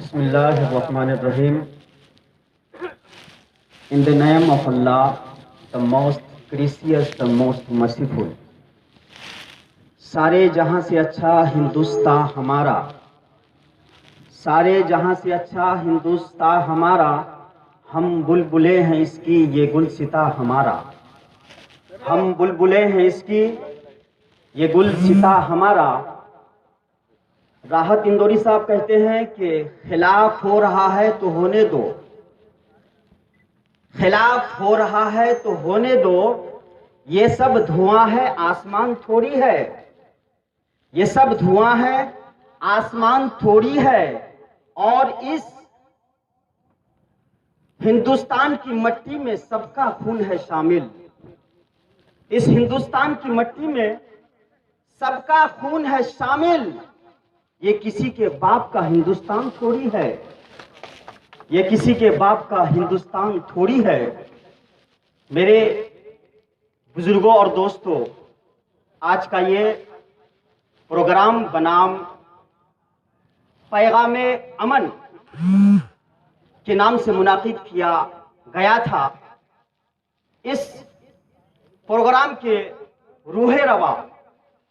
Bismillahirrahmanirrahim. In the name of Allah, the most gracious, the most merciful. सारे जहां से अच्छा हिंदुस्तान हमारा, सारे जहां से अच्छा हिंदुस्तान हमारा, हम बुलबुले हैं इसकी ये गुलसिता हमारा, हम बुलबुले हैं इसकी ये गुलसिता हमारा। राहत इंदौरी साहब कहते हैं कि खिलाफ हो रहा है तो होने दो, खिलाफ हो रहा है तो होने दो, ये सब धुआं है आसमान थोड़ी है, ये सब धुआं है आसमान थोड़ी है। और इस हिंदुस्तान की मट्टी में सबका खून है शामिल, इस हिंदुस्तान की मट्टी में सबका खून है शामिल। ये किसी के बाप का हिंदुस्तान थोड़ी है, ये किसी के बाप का हिंदुस्तान थोड़ी है। मेरे बुजुर्गों और दोस्तों, आज का ये प्रोग्राम बनाम पैगामे अमन के नाम से मुनाकिद किया गया था। इस प्रोग्राम के रूहे रवा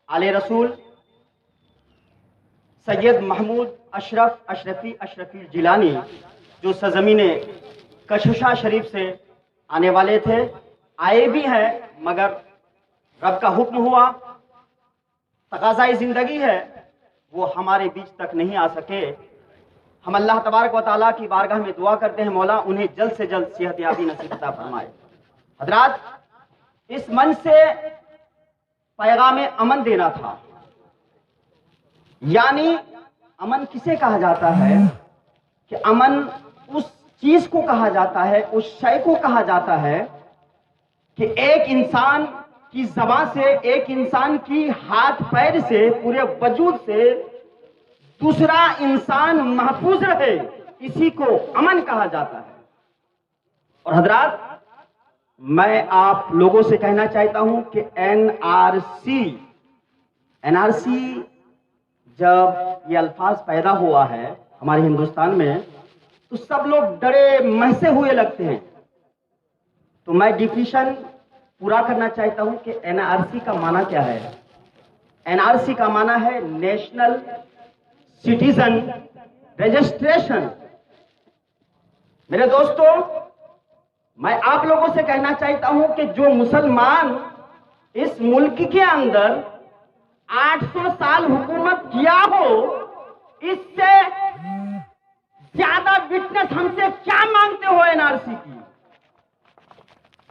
आले रसूल सैयद महमूद अशरफी जिलानी, जो सरजमीने कशशा शरीफ से आने वाले थे, आए भी हैं, मगर रब का हुक्म हुआ, तकाज़ाए ज़िंदगी है, वो हमारे बीच तक नहीं आ सके। हम अल्लाह तबारक व तआला की बारगाह में दुआ करते हैं, मौला उन्हें जल्द से जल्द सेहत-याबी नसीब अता फरमाए। हज़रात, इस मन से पैगाम अमन देना था। यानी अमन किसे कहा जाता है कि अमन उस चीज को कहा जाता है, उस शय को कहा जाता है कि एक इंसान की ज़बान से, एक इंसान की हाथ पैर से, पूरे वजूद से दूसरा इंसान महफूज रहे, इसी को अमन कहा जाता है। और हजरात, मैं आप लोगों से कहना चाहता हूं कि एनआरसी जब ये अल्फाज पैदा हुआ है हमारे हिंदुस्तान में, तो सब लोग डरे महसे हुए लगते हैं। तो मैं डिफिनेशन पूरा करना चाहता हूं कि एनआरसी का माना क्या है। एनआरसी का माना है नेशनल सिटीजन रजिस्ट्रेशन। मेरे दोस्तों, मैं आप लोगों से कहना चाहता हूं कि जो मुसलमान इस मुल्क के अंदर 800 साल हुकूमत किया हो, इससे ज्यादा विटनेस हमसे क्या मांगते हो एनआरसी की।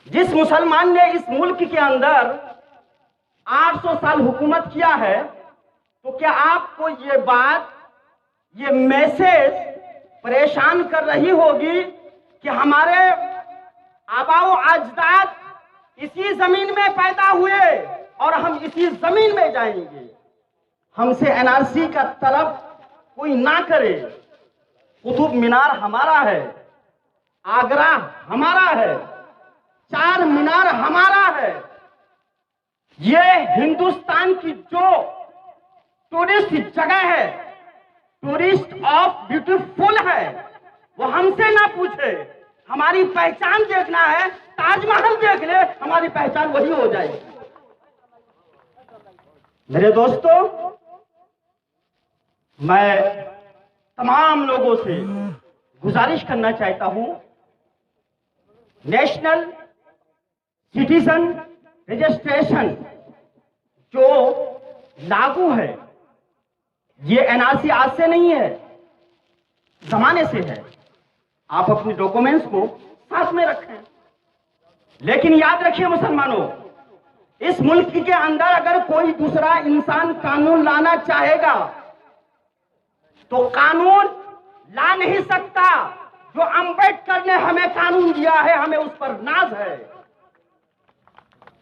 जिस मुसलमान ने इस मुल्क के अंदर 800 साल हुकूमत किया है, तो क्या आपको ये बात, ये मैसेज परेशान कर रही होगी कि हमारे आबाओ अजदाद इसी जमीन में पैदा हुए और हम इसी जमीन में जाएंगे। हमसे एनआरसी का तलब कोई ना करे। कुतुब मीनार हमारा है, आगरा हमारा है, चार मीनार हमारा है। ये हिंदुस्तान की जो टूरिस्ट जगह है, टूरिस्ट ऑफ ब्यूटीफुल है, वो हमसे ना पूछे। हमारी पहचान देखना है, ताजमहल देख ले, हमारी पहचान वही हो जाएगी। मेरे दोस्तों, मैं तमाम लोगों से गुजारिश करना चाहता हूं, नेशनल सिटीजन रजिस्ट्रेशन जो लागू है, ये एनआरसी आज से नहीं है, जमाने से है। आप अपने डॉक्यूमेंट्स को साथ में रखें। लेकिन याद रखिए मुसलमानों, इस मुल्क के अंदर अगर कोई दूसरा इंसान कानून लाना चाहेगा तो कानून ला नहीं सकता। जो अंबेडकर ने हमें कानून दिया है, हमें उस पर नाज है।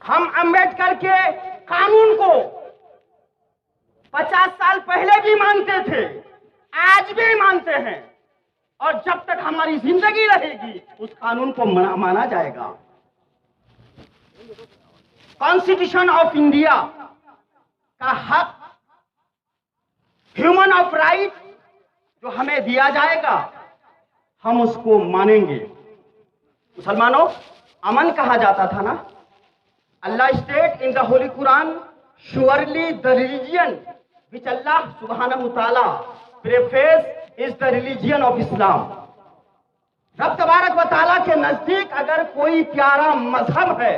हम अंबेडकर के कानून को 50 साल पहले भी मानते थे, आज भी मानते हैं, और जब तक हमारी जिंदगी रहेगी उस कानून को माना जाएगा। कॉन्स्टिट्यूशन ऑफ इंडिया का हक, ह्यूमन ऑफ राइट, जो हमें दिया जाएगा हम उसको मानेंगे। मुसलमानों, अमन कहा जाता था ना। Allah state in the holy Quran surely the religion which Allah subhanahu wa ta'ala preface is the religion of Islam। रब तबारक व तआला के नजदीक अगर कोई प्यारा मजहब है,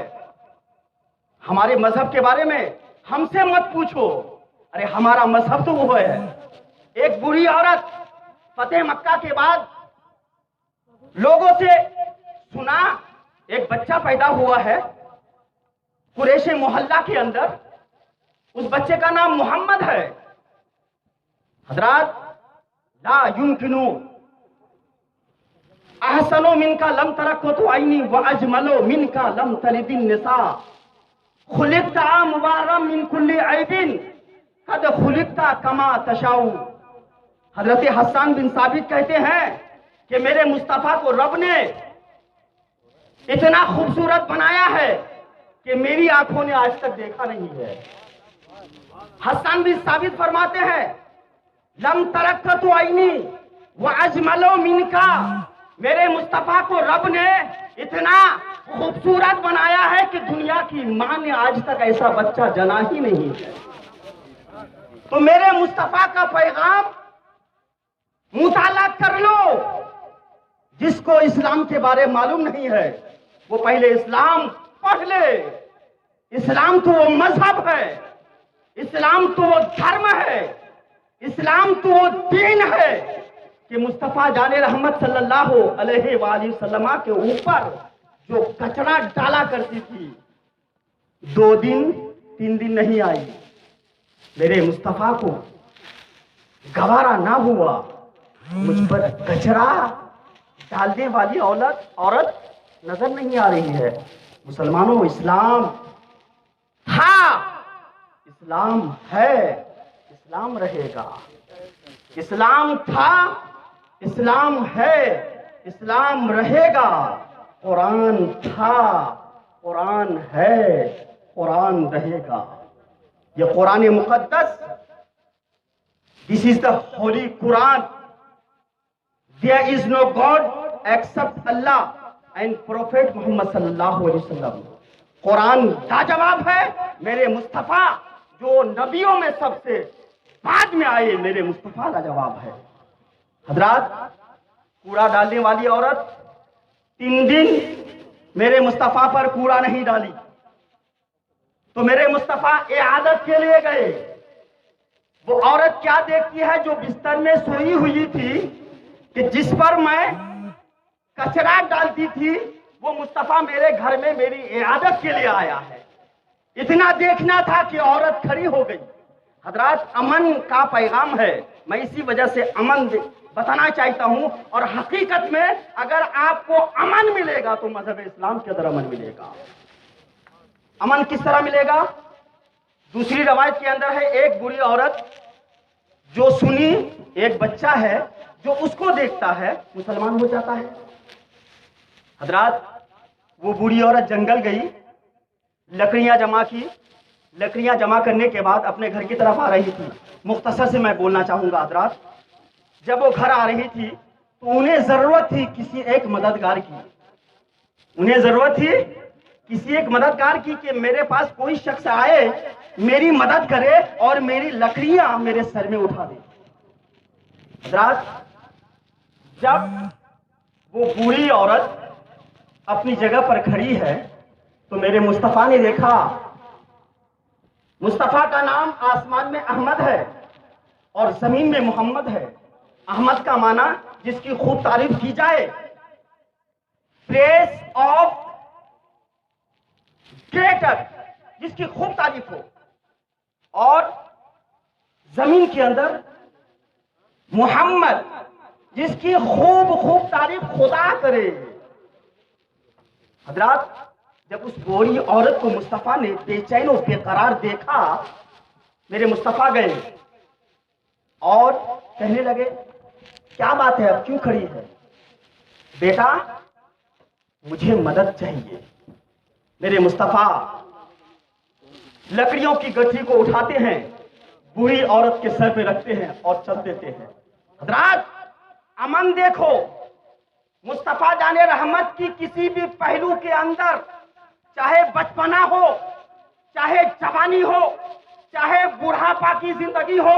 हमारे मजहब के बारे में हमसे मत पूछो, अरे हमारा मजहब तो वो है। एक बुरी औरत फतेह मक्का के बाद लोगों से सुना एक बच्चा पैदा हुआ है कुरैश मोहल्ला के अंदर, उस बच्चे का नाम मोहम्मद है। हजरात, ला युमकिनु अहसनो मिनका लम तरक्को तो आईनी व अजमलो मिनका लम तलिदिन निसा खुलिकता मुबारम मिन कुल्ली ऐबिन कद खुलिकता कमा तशाऊ। हजरत हसन बिन साबित कहते हैं कि मेरे मुस्तफा को रब ने इतना खूबसूरत बनाया है कि मेरी आंखों ने आज तक देखा नहीं है। हसन बिन साबित फरमाते हैं लम तरक्कतु आईनी व अजमलो मिनका, मेरे मुस्तफा को रब ने इतना खूबसूरत बनाया है कि दुनिया की मां ने आज तक ऐसा बच्चा जना ही नहीं है। तो मेरे मुस्तफा का पैगाम मुताला कर लो। जिसको इस्लाम के बारे मालूम नहीं है वो पहले इस्लाम पढ़ ले। इस्लाम तो वो मजहब है, इस्लाम तो वो धर्म है, इस्लाम तो वो दीन है कि मुस्तफा जाने रहमत सल्लल्लाहु अलैहि वसल्लम के ऊपर जो कचरा डाला करती थी 2 दिन 3 दिन नहीं आई। मेरे मुस्तफा को गवारा ना हुआ मुझ पर कचरा डालने वाली औरत नजर नहीं आ रही है। मुसलमानों, इस्लाम था, इस्लाम है, इस्लाम रहेगा। इस्लाम था, इस्लाम है, इस्लाम रहेगा। कुरान था, कुरान है, कुरान रहेगा। ये कुरान मुकद्दस, this is the holy Quran. There is no God except Allah and prophet Muhammad सल्लल्लाहु अलैहि वसल्लम। कुरान लाजवाब है। मेरे मुस्तफा जो नबियों में सबसे बाद में आए, मेरे मुस्तफा लाजवाब है। हजरात, कूड़ा डालने वाली औरत 3 दिन मेरे मुस्तफा पर कूड़ा नहीं डाली तो मेरे मुस्तफा इआदत के लिए गए। वो औरत क्या देखती है जो बिस्तर में सोई हुई थी कि जिस पर मैं कचरा डालती थी वो मुस्तफा मेरे घर में मेरी इआदत के लिए आया है। इतना देखना था कि औरत खड़ी हो गई। हजरात, अमन का पैगाम है। मैं इसी वजह से अमन बताना चाहता हूं। और हकीकत में अगर आपको अमन मिलेगा तो मजहब इस्लाम के अंदर अमन मिलेगा। अमन किस तरह मिलेगा? दूसरी रवायत के अंदर है एक बुरी औरत जो सुनी एक बच्चा है जो उसको देखता है मुसलमान हो जाता है। हजरात, वो बुरी औरत जंगल गई, लकड़ियां जमा की। लकड़ियां जमा करने के बाद अपने घर की तरफ आ रही थी। मुख्तसर से मैं बोलना चाहूंगा हजरात, जब वो घर आ रही थी तो उन्हें जरूरत थी किसी एक मददगार की। उन्हें जरूरत थी किसी एक मददगार की कि मेरे पास कोई शख्स आए, मेरी मदद करे और मेरी लकड़ियां मेरे सर में उठा दे। हजरात, जब वो बूढ़ी औरत अपनी जगह पर खड़ी है तो मेरे मुस्तफा ने देखा। मुस्तफा का नाम आसमान में अहमद है और जमीन में मोहम्मद है। अहमद का माना जिसकी खूब तारीफ की जाए, प्रेस ऑफ ग्रेटर, जिसकी खूब तारीफ हो। और जमीन के अंदर मोहम्मद, जिसकी खूब तारीफ खुदा करे। हजरात, जब उस बूढ़ी औरत को मुस्तफा ने बेचैन और बेकरार देखा, मेरे मुस्तफा गए और कहने लगे क्या बात है, अब क्यों खड़ी है? बेटा, मुझे मदद चाहिए। मेरे मुस्तफा लकड़ियों की गठरी को उठाते हैं, बूढ़ी औरत के सर पे रखते हैं और चल देते हैं। हजरात, अमन देखो। मुस्तफा जाने रहमत की किसी भी पहलू के अंदर, चाहे बचपना हो, चाहे जवानी हो, चाहे बुढ़ापा की जिंदगी हो,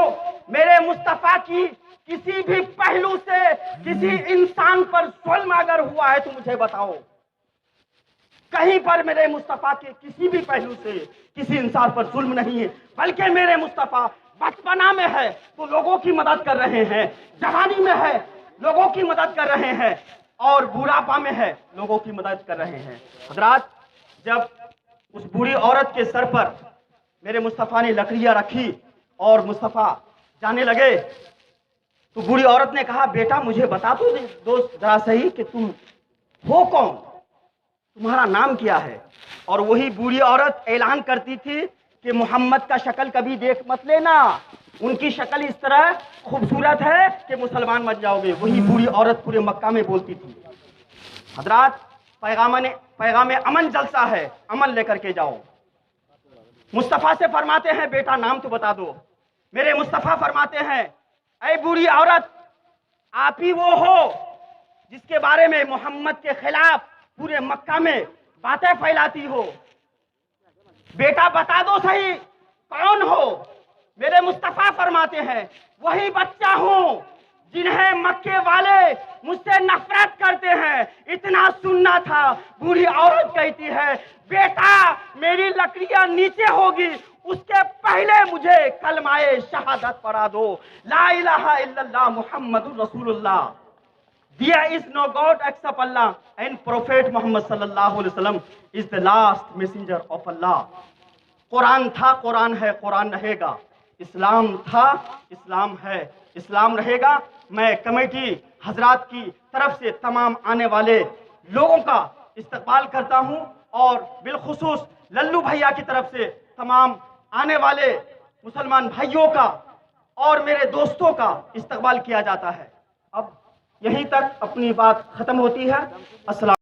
मेरे मुस्तफा की किसी भी पहलू से किसी इंसान पर जुल्म अगर हुआ है तो मुझे बताओ। कहीं पर मेरे मुस्तफा के किसी भी पहलू से किसी इंसान पर जुल्म नहीं है, बल्कि मेरे मुस्तफा बचपना में है तो लोगों की मदद कर रहे हैं, जवानी में है लोगों की मदद कर रहे हैं, और बुढ़ापा में है लोगों की मदद कर रहे हैं। हजरात, जब उस बूढ़ी औरत के सर पर मेरे मुस्तफा ने लकड़ियां रखी और मुस्तफा जाने लगे, तो बूढ़ी औरत ने कहा, बेटा मुझे बता दो दोस्त जरा सही कि तुम हो कौन, तुम्हारा नाम क्या है। और वही बूढ़ी औरत ऐलान करती थी कि मोहम्मद का शक्ल कभी देख मत लेना, उनकी शक्ल इस तरह खूबसूरत है कि मुसलमान बन जाओगे। वही बूढ़ी औरत पूरे मक्का में बोलती थी। हजरात, पैगाम अमन जलसा है, अमन लेकर के जाओ। मुस्तफा से फरमाते हैं, बेटा नाम तो बता दो। मेरे मुस्तफा फरमाते हैं, ऐ बूढ़ी औरत, आप ही वो हो जिसके बारे में मोहम्मद के खिलाफ पूरे मक्का में बातें फैलाती हो। बेटा बता दो सही कौन हो। मेरे मुस्तफा फरमाते हैं, वही बच्चा हूं जिन्हें मक्के वाले मुझसे नफरत करते हैं। इतना सुनना था। बूढ़ी औरत कहती है, बेटा मेरी लकड़ियां नीचे होगी उसके पहले मुझे कलमाए शहादत पढ़ा दो, ला इलाहा इल्लल्लाह मुहम्मदुर रसूलुल्लाह। There is no God except Allah and Prophet Muhammad sallallahu alaihi wasallam is the last messenger of Allah. Quran था, कुरान है, कुरान रहेगा। इस्लाम था, इस्लाम है, इस्लाम रहेगा। मैं कमेटी हजरात की तरफ से तमाम आने वाले लोगों का इस्तकबाल करता हूं, और बिलखुसूस लल्लू भैया की तरफ से तमाम आने वाले मुसलमान भाइयों का और मेरे दोस्तों का इस्तकबाल किया जाता है। अब यहीं तक अपनी बात खत्म होती है। अस्सलाम।